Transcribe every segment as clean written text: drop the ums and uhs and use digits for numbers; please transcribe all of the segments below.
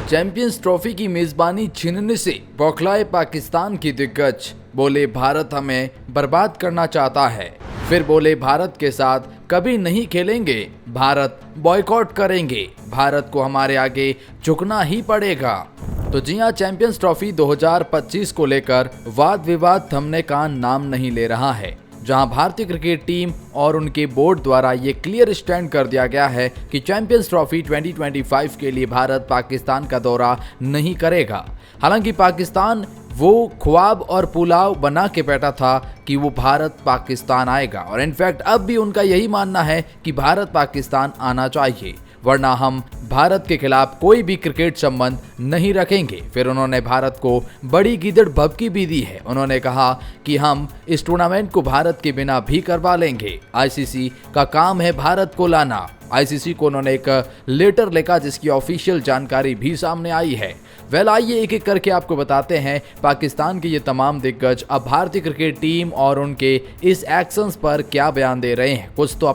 Champions trophy की मेजबानी छीनने से बौखलाए पाकिस्तान की दिग्गज। बोले भारत हमें बर्बाद करना चाहता है। फिर बोले भारत के साथ कभी नहीं खेलेंगे, भारत बॉयकॉट करेंगे, भारत को हमारे आगे झुकना ही पड़ेगा। तो जी हां, चैंपियंस ट्रॉफी 2025 को लेकर वाद विवाद थमने का नाम नहीं ले रहा है, जहां भारतीय क्रिकेट टीम और उनके बोर्ड द्वारा ये क्लियर स्टैंड कर दिया गया है कि चैंपियंस ट्रॉफी 2025 के लिए भारत पाकिस्तान का दौरा नहीं करेगा। हालांकि पाकिस्तान वो ख्वाब और पुलाव बना के बैठा था कि वो भारत पाकिस्तान आएगा, और इनफैक्ट अब भी उनका यही मानना है कि भारत पाकिस्तान आना चाहिए, वरना हम भारत के खिलाफ कोई भी क्रिकेट संबंध नहीं रखेंगे। फिर उन्होंने भारत को बड़ी गीदड़ भभकी भी दी है। उन्होंने कहा कि हम इस टूर्नामेंट को भारत के बिना भी करवा लेंगे, आईसीसी का काम है भारत को लाना। आईसीसी को उन्होंने एक लेटर लिखा जिसकी ऑफिशियल जानकारी भी सामने आई है। आइए एक एक करके आपको बताते हैं पाकिस्तान के ये तमाम दिग्गज अब भारतीय क्रिकेट टीम और उनके इस एक्शंस पर क्या बयान दे रहे हैं। कुछ तो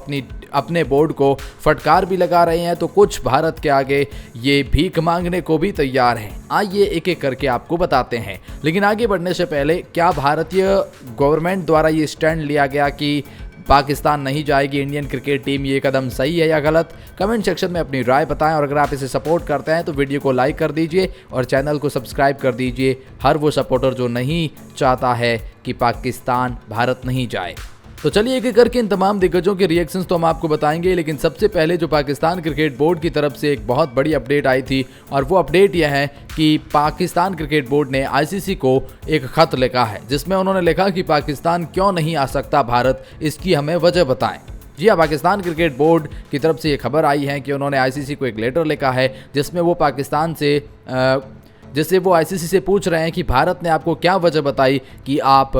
अपने बोर्ड को फटकार भी लगा रहे हैं, तो कुछ भारत के आगे ये भीख मांगने को भी तैयार हैं। आइए एक एक करके आपको बताते हैं। लेकिन आगे बढ़ने से पहले, क्या भारतीय गवर्नमेंट द्वारा ये स्टैंड लिया गया कि पाकिस्तान नहीं जाएगी इंडियन क्रिकेट टीम, ये कदम सही है या गलत? कमेंट सेक्शन में अपनी राय बताएं, और अगर आप इसे सपोर्ट करते हैं तो वीडियो को लाइक कर दीजिए और चैनल को सब्सक्राइब कर दीजिए। हर वो सपोर्टर जो नहीं चाहता है कि पाकिस्तान भारत नहीं जाए। तो चलिए एक एक करके इन तमाम दिग्गजों के रिएक्शंस तो हम आपको बताएंगे, लेकिन सबसे पहले जो पाकिस्तान क्रिकेट बोर्ड की तरफ से एक बहुत बड़ी अपडेट आई थी, और वो अपडेट यह है कि पाकिस्तान क्रिकेट बोर्ड ने आईसीसी को एक खत लिखा है, जिसमें उन्होंने लिखा कि पाकिस्तान क्यों नहीं आ सकता भारत, इसकी हमें वजह बताएं। जी हाँ, पाकिस्तान क्रिकेट बोर्ड की तरफ से ये खबर आई है कि उन्होंने आईसीसी को एक लेटर लिखा है, जिसमें वो पाकिस्तान से वो आईसीसी से पूछ रहे हैं कि भारत ने आपको क्या वजह बताई कि आप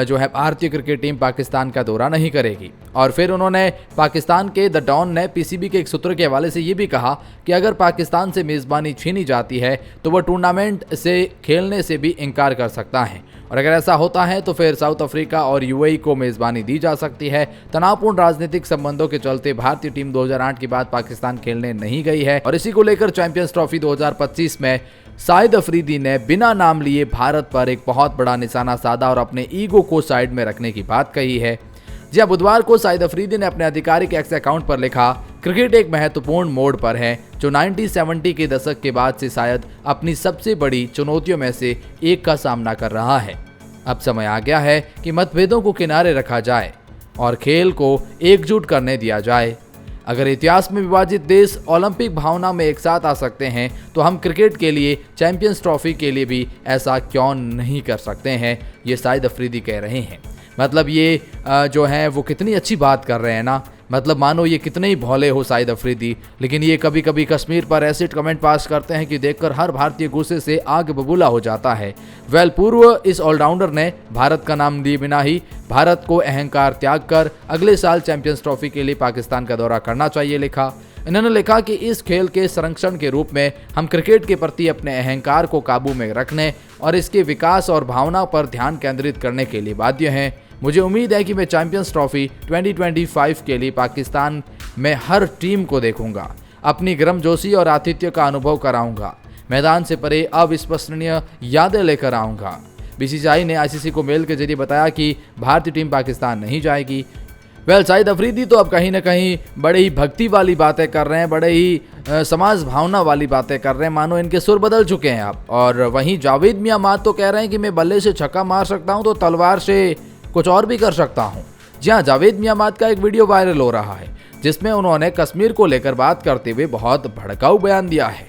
जो है भारतीय क्रिकेट टीम पाकिस्तान का दौरा नहीं करेगी। और फिर उन्होंने पाकिस्तान के द डॉन ने पीसीबी के एक सूत्र के हवाले से ये भी कहा कि अगर पाकिस्तान से मेज़बानी छीनी जाती है तो वह टूर्नामेंट से खेलने से भी इनकार कर सकता है, और अगर ऐसा होता है तो फिर साउथ अफ्रीका और यूएई को मेज़बानी दी जा सकती है। तनावपूर्ण राजनीतिक संबंधों के चलते भारतीय टीम 2008 के बाद पाकिस्तान खेलने नहीं गई है, और इसी को लेकर चैंपियंस ट्रॉफी 2025 में शाहिद अफरीदी ने बिना नाम लिए भारत पर एक बहुत बड़ा निशाना साधा और अपने ईगो को साइड में रखने की बात कही है। जी बुधवार को शाहिद अफरीदी ने अपने आधिकारिक एक्स अकाउंट पर लिखा, क्रिकेट एक महत्वपूर्ण मोड़ पर है जो 1970 के दशक के बाद से शायद अपनी सबसे बड़ी चुनौतियों में से एक का सामना कर रहा है। अब समय आ गया है कि मतभेदों को किनारे रखा जाए और खेल को एकजुट करने दिया जाए। अगर इतिहास में विभाजित देश ओलंपिक भावना में एक साथ आ सकते हैं, तो हम क्रिकेट के लिए, चैंपियंस ट्रॉफी के लिए भी ऐसा क्यों नहीं कर सकते हैं, ये शाहिद अफरीदी कह रहे हैं। मतलब ये जो है वो कितनी अच्छी बात कर रहे हैं ना। मतलब मानो ये कितने ही भोले हो शाहिद अफरीदी, लेकिन ये कभी कभी कश्मीर पर ऐसे कमेंट पास करते हैं कि देखकर हर भारतीय गुस्से से आग बबूला हो जाता है। पूर्व इस ऑलराउंडर ने भारत का नाम लिए बिना ही भारत को अहंकार त्याग कर अगले साल चैंपियंस ट्रॉफी के लिए पाकिस्तान का दौरा करना चाहिए लिखा। इन्होंने लिखा कि इस खेल के संरक्षण के रूप में हम क्रिकेट के प्रति अपने अहंकार को काबू में रखने और इसके विकास और भावना पर ध्यान केंद्रित करने के लिए बाध्य हैं। मुझे उम्मीद है कि मैं चैंपियंस ट्रॉफी 2025 के लिए पाकिस्तान में हर टीम को देखूंगा, अपनी गर्मजोशी और आतिथ्य का अनुभव कराऊंगा, मैदान से परे अविस्मरणीय यादें लेकर आऊंगा। बीसीसीआई ने आईसीसी को मेल के जरिए बताया कि भारतीय टीम पाकिस्तान नहीं जाएगी। शाहिद अफरीदी तो अब कहीं ना कहीं बड़े ही भक्ति वाली बातें कर रहे हैं, बड़े ही समाज भावना वाली बातें कर रहे हैं, मानो इनके सुर बदल चुके हैं अब। और वहीं जावेद मियां माद तो कह रहे हैं कि मैं बल्ले से छक्का मार सकता हूं तो तलवार से कुछ और भी कर सकता हूं। जी हाँ, जावेद मियां माद का एक वीडियो वायरल हो रहा है, जिसमें उन्होंने कश्मीर को लेकर बात करते हुए बहुत भड़काऊ बयान दिया है।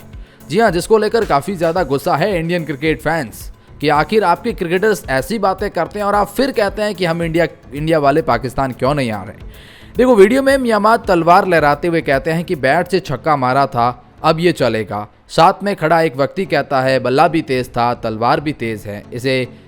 जी हाँ, जिसको लेकर काफ़ी ज़्यादा गुस्सा है इंडियन क्रिकेट फैंस कि आखिर आपके क्रिकेटर्स ऐसी बातें करते हैं और आप फिर कहते हैं कि हम इंडिया वाले पाकिस्तान क्यों नहीं आ रहे। देखो, वीडियो में मियामाद तलवार लहराते हुए कहते हैं कि बैट से छक्का मारा था, अब ये चलेगा। साथ में खड़ा एक व्यक्ति कहता है बल्ला भी तेज़ था, तलवार भी तेज़ है।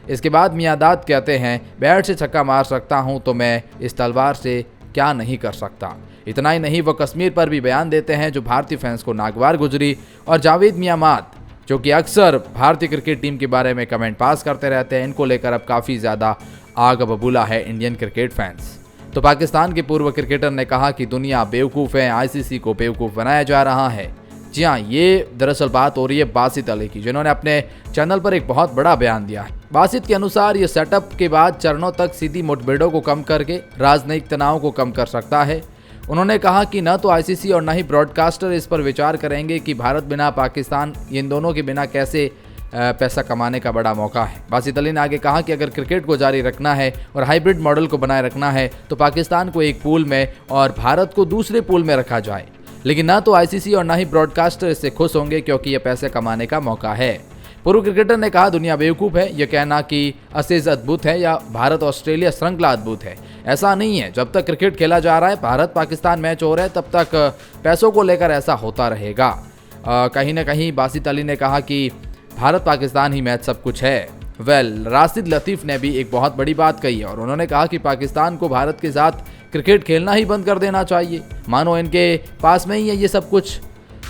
इसके बाद मियादाद कहते हैं बैट से छक्का मार सकता हूं तो मैं इस तलवार से क्या नहीं कर सकता। इतना ही नहीं, वो कश्मीर पर भी बयान देते हैं जो भारतीय फैंस को नागवार गुजरी। और जावेद मियामाद जो कि अक्सर भारतीय क्रिकेट टीम के बारे में कमेंट पास करते रहते हैं, इनको लेकर अब काफ़ी ज़्यादा आग बबूला है इंडियन क्रिकेट फैंस। तो पाकिस्तान के पूर्व क्रिकेटर ने कहा कि दुनिया बेवकूफ़ है, आईसीसी को बेवकूफ़ बनाया जा रहा है। जी हाँ, ये दरअसल बात हो रही है बासित अली की, जिन्होंने अपने चैनल पर एक बहुत बड़ा बयान दिया है। बासित के अनुसार ये सेटअप के बाद चरणों तक सीधी मुठभेड़ों को कम करके राजनयिक तनाव को कम कर सकता है। उन्होंने कहा कि न तो आईसीसी और न ही ब्रॉडकास्टर इस पर विचार करेंगे कि भारत बिना पाकिस्तान, इन दोनों के बिना कैसे पैसा कमाने का बड़ा मौका है। बासित अली ने आगे कहा कि अगर क्रिकेट को जारी रखना है और हाइब्रिड मॉडल को बनाए रखना है तो पाकिस्तान को एक पूल में और भारत को दूसरे पूल में रखा जाए, लेकिन ना तो आईसीसी और ना ही ब्रॉडकास्टर इससे खुश होंगे क्योंकि यह पैसे कमाने का मौका है। पूर्व क्रिकेटर ने कहा, दुनिया बेवकूफ़ है यह कहना कि असीज अद्भुत है या भारत ऑस्ट्रेलिया श्रृंखला अद्भुत है। ऐसा नहीं है। जब तक क्रिकेट खेला जा रहा है, भारत पाकिस्तान मैच हो रहा है, तब तक पैसों को लेकर ऐसा होता रहेगा। कहीं ना कहीं बासित अली ने कहा कि भारत पाकिस्तान ही मैच सब कुछ है। राशिद लतीफ़ ने भी एक बहुत बड़ी बात कही है और उन्होंने कहा कि पाकिस्तान को भारत के साथ क्रिकेट खेलना ही बंद कर देना चाहिए, मानो इनके पास में ही है ये सब कुछ।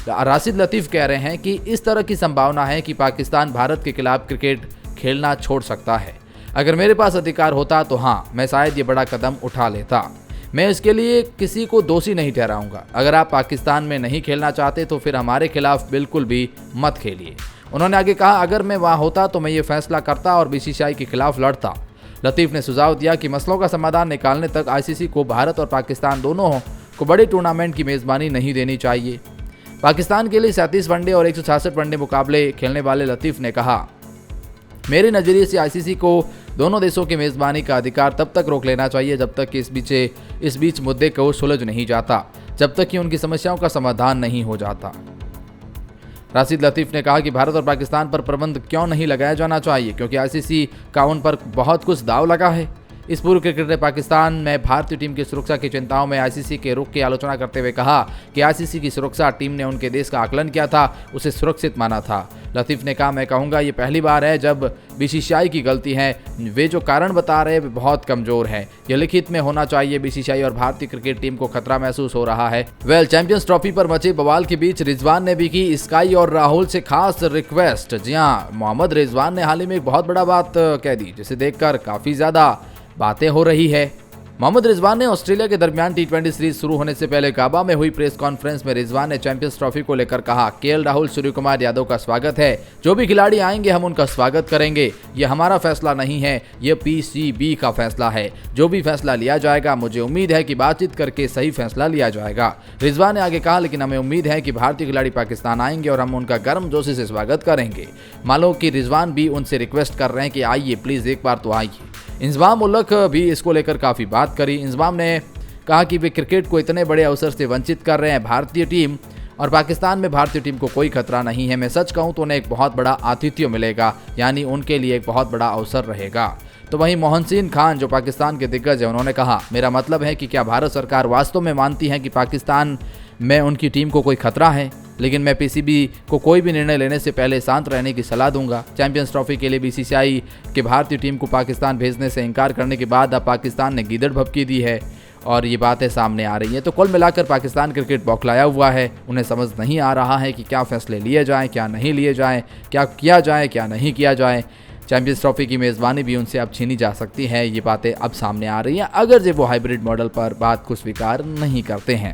राशिद लतीफ़ कह रहे हैं कि इस तरह की संभावना है कि पाकिस्तान भारत के खिलाफ क्रिकेट खेलना छोड़ सकता है। अगर मेरे पास अधिकार होता तो हाँ, मैं शायद ये बड़ा कदम उठा लेता। मैं इसके लिए किसी को दोषी नहीं ठहराऊंगा। अगर आप पाकिस्तान में नहीं खेलना चाहते तो फिर हमारे खिलाफ बिल्कुल भी मत खेलिए। उन्होंने आगे कहा, अगर मैं वहाँ होता तो मैं ये फैसला करता और बीसीसीआई के खिलाफ लड़ता। लतीफ़ ने सुझाव दिया कि मसलों का समाधान निकालने तक आईसीसी को भारत और पाकिस्तान दोनों को बड़े टूर्नामेंट की मेज़बानी नहीं देनी चाहिए। पाकिस्तान के लिए 37 वनडे और 166 वनडे मुकाबले खेलने वाले लतीफ़ ने कहा, मेरे नज़रिए से आईसीसी को दोनों देशों की मेज़बानी का अधिकार तब तक रोक लेना चाहिए जब तक कि इस बीच मुद्दे को सुलझ नहीं जाता, जब तक कि उनकी समस्याओं का समाधान नहीं हो जाता। राशिद लतीफ़ ने कहा कि भारत और पाकिस्तान पर प्रतिबंध क्यों नहीं लगाया जाना चाहिए, क्योंकि आईसीसी का उन पर बहुत कुछ दाव लगा है। इस पूर्व क्रिकेटर ने पाकिस्तान में भारतीय टीम की सुरक्षा की चिंताओं में आईसीसी के रुख की आलोचना करते हुए कहा कि आईसीसी की सुरक्षा टीम ने उनके देश का आकलन किया था, उसे सुरक्षित माना था। लतीफ़ ने कहा, मैं कहूँगा ये पहली बार है जब बीसीसीआई की गलती है। वे जो कारण बता रहे हैं वे बहुत कमज़ोर है। यह लिखित में होना चाहिए। बीसीसीआई और भारतीय क्रिकेट टीम को खतरा महसूस हो रहा है। चैंपियंस ट्रॉफी पर मचे बवाल के बीच रिजवान ने भी की स्काई और राहुल से खास रिक्वेस्ट। जी हाँ, मोहम्मद रिजवान ने हाल ही में एक बहुत बड़ा बात कह दी, जिसे देखकर काफ़ी ज़्यादा बातें हो रही है। मोहम्मद रिजवान ने ऑस्ट्रेलिया के दरमियान टी20 सीरीज शुरू होने से पहले काबा में हुई प्रेस कॉन्फ्रेंस में रिजवान ने चैंपियंस ट्रॉफी को लेकर कहा, केएल राहुल, सूर्य कुमार यादव का स्वागत है। जो भी खिलाड़ी आएंगे हम उनका स्वागत करेंगे। ये हमारा फैसला नहीं है, ये पीसीबी का फैसला है। जो भी फैसला लिया जाएगा मुझे उम्मीद है कि बातचीत करके सही फैसला लिया जाएगा। रिजवान ने आगे कहा, लेकिन हमें उम्मीद है कि भारतीय खिलाड़ी पाकिस्तान आएंगे और हम उनका गर्मजोशी से स्वागत करेंगे। मानो कि रिजवान भी उनसे रिक्वेस्ट कर रहे हैं कि आइए प्लीज़ एक बार तो आइए। इंजमाम उल्लक भी इसको लेकर काफ़ी बात करी। इंजमाम ने कहा कि वे क्रिकेट को इतने बड़े अवसर से वंचित कर रहे हैं भारतीय टीम, और पाकिस्तान में भारतीय टीम को कोई खतरा नहीं है। मैं सच कहूं तो उन्हें एक बहुत बड़ा आतिथ्य मिलेगा, यानी उनके लिए एक बहुत बड़ा अवसर रहेगा। तो वहीं मोहसिन खान जो पाकिस्तान के दिग्गज हैं, उन्होंने कहा, मेरा मतलब है कि क्या भारत सरकार वास्तव में मानती है कि पाकिस्तान में उनकी टीम को कोई खतरा है? लेकिन मैं पीसीबी को कोई भी निर्णय लेने से पहले शांत रहने की सलाह दूंगा। चैंपियंस ट्रॉफी के लिए बीसीसीआई के भारतीय टीम को पाकिस्तान भेजने से इनकार करने के बाद अब पाकिस्तान ने गीदड़ भभकी दी है और ये बातें सामने आ रही हैं। तो कुल मिलाकर पाकिस्तान क्रिकेट बौखलाया हुआ है। उन्हें समझ नहीं आ रहा है कि क्या फैसले लिए जाएँ, क्या नहीं लिए जाएँ, क्या किया जाए, क्या नहीं किया जाए। चैंपियंस ट्रॉफी की मेज़बानी भी उनसे अब छीनी जा सकती है। ये बातें अब सामने आ रही हैं, अगर जब वो हाइब्रिड मॉडल पर बात को स्वीकार नहीं करते हैं।